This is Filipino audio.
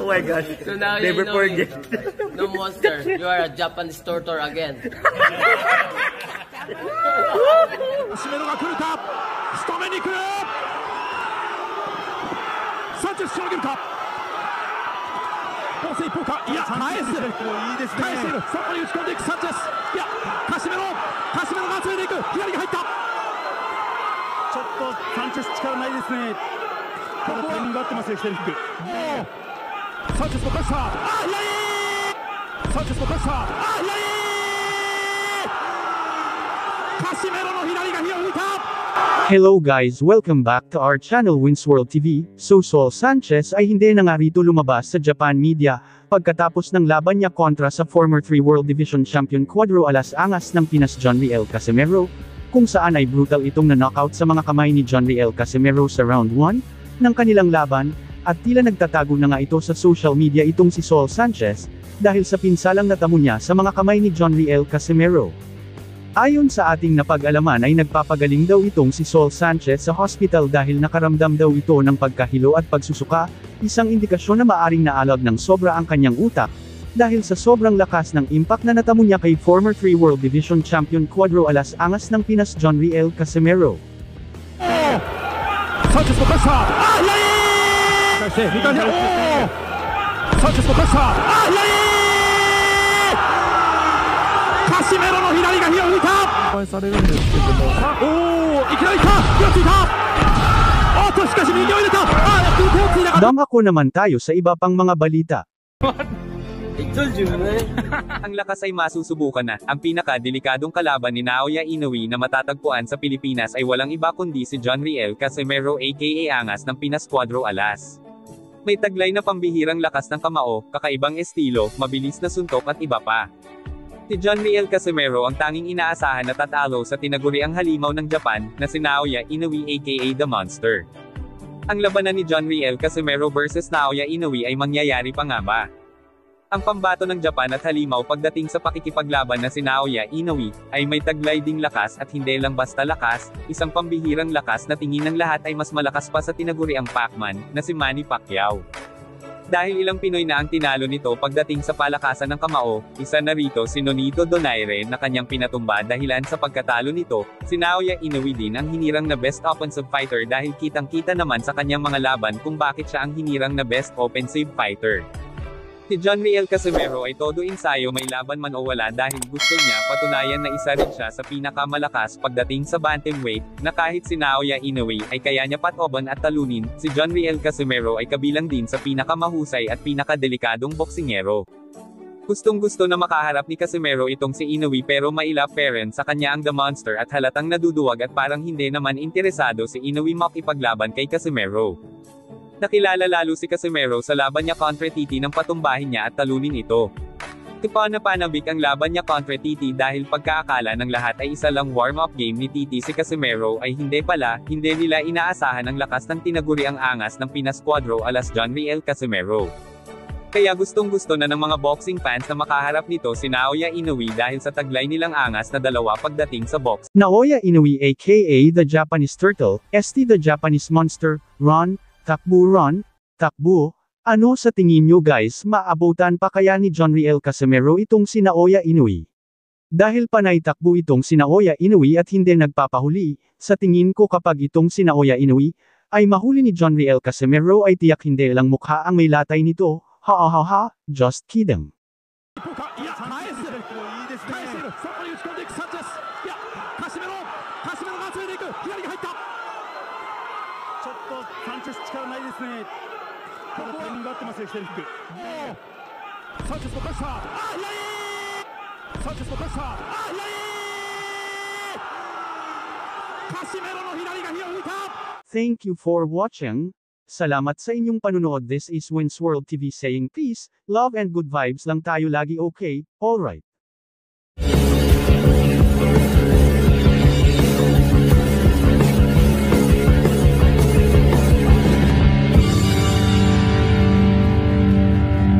Oh my gosh. So now Never you know forget. No monster. You are a Japanese torture again. 締めのが来るか、仕留めに来る。サンチェスしのげるか。攻勢一方か、いや返す。いいですね。返している。そこに打ち込んでいくサンチェス。いやカシメロが集めていく。左が入った。ちょっとサンチェス力ないですね。ここはタイミング合ってますよ、左フック。サンチェスも返した。サンチェスも返した。カシメロの左が火を吹いた。 Hello guys, welcome back to our channel Winsworld TV. So Saul Sanchez ay hindi na nga rito lumabas sa Japan media, pagkatapos ng laban niya kontra sa former 3 World Division Champion Cuadro Alas Angas ng Pinas John Riel Casimero, kung saan ay brutal itong na-knockout sa mga kamay ni John Riel Casimero sa round 1 ng kanilang laban, at tila nagtatago na nga ito sa social media itong si Saul Sanchez, dahil sa pinsalang natamo niya sa mga kamay ni John Riel Casimero. Ayon sa ating napag-alaman ay nagpapagaling daw itong si Saul Sanchez sa hospital dahil nakaramdam daw ito ng pagkahilo at pagsusuka, isang indikasyon na maaring naalag ng sobra ang kanyang utak, dahil sa sobrang lakas ng impact na natamo niya kay former 3 World Division Champion Cuadro Alas Angas ng Pinas John Riel Casimero. Sanchez mo kasa! Sanchez mo kasa! Casimero の左が火を吹いた。返されるんですけども、いきなりか、火をついた。しかし右を入れた。手をついた。Damako naman tayo sa iba pang mga balita. Ang lakas ay masusubukan na. Ang pinaka-delikadong kalaban ni Naoya Inoue na matatagpuan sa Pilipinas ay walang iba kundi si John Riel Casimero aka Angas ng Pinas Cuadro Alas. May taglay na pambihirang lakas ng kamao, kakaibang estilo, mabilis na suntok at iba pa. Si John Riel Casimero ang tanging inaasahan na tatalo sa tinaguriang halimaw ng Japan, na si Naoya Inoue aka The Monster. Ang labanan ni John Riel Casimero versus Naoya Inoue ay mangyayari pa nga ba? Ang pambato ng Japan at halimaw pagdating sa pakikipaglaban na si Naoya Inoue, ay may taglay ding lakas at hindi lang basta lakas, isang pambihirang lakas na tingin ng lahat ay mas malakas pa sa tinaguriang Pacman, na si Manny Pacquiao. Dahil ilang Pinoy na ang tinalo nito pagdating sa palakasan ng kamao, isa na rito si Nonito Donaire na kanyang pinatumba dahilan sa pagkatalo nito, si Naoya Inoue din ang hinirang na best offensive fighter dahil kitang-kita naman sa kanyang mga laban kung bakit siya ang hinirang na best offensive fighter. Si John Riel Casimero ay todo ensayo may laban man o wala dahil gusto niya patunayan na isa rin siya sa pinakamalakas pagdating sa bantamweight, na kahit si Naoya Inoue ay kaya niya patoban at talunin, si John Riel Casimero ay kabilang din sa pinakamahusay at pinakadelikadong boksingero. Gustong-gusto na makaharap ni Casimero itong si Inoue pero mailap parent sa kanya ang The Monster at halatang naduduwag at parang hindi naman interesado si Inoue makipaglaban kay Casimero. Nakilala lalo si Casimero sa laban niya kontra Titi nang patumbahin niya at talunin ito. Panabik ang laban niya kontra Titi dahil pagkaakala ng lahat ay isa lang warm-up game ni Titi si Casimero ay hindi pala, hindi nila inaasahan ang lakas ng tinaguriang Angas ng Pinas Cuadro Alas John Riel Casimero. Kaya gustong-gusto na ng mga boxing fans na makaharap nito si Naoya Inoue dahil sa taglay nilang angas na dalawa pagdating sa box. Naoya Inoue aka the Japanese Turtle, ST the Japanese Monster, Ron, takbo, ano sa tingin nyo guys, maabutan pa kaya ni John Riel Casimero itong si Naoya Inoue? Dahil panay takbo itong si Naoya Inoue at hindi nagpapahuli, sa tingin ko kapag itong si Naoya Inoue ay mahuli ni John Riel Casimero ay tiyak hindi lang mukha ang may latay nito, just kidding. Thank you for watching. Salamat sa inyong panunood. This is Winsworld TV saying peace, love and good vibes lang tayo lagi, okay? Alright.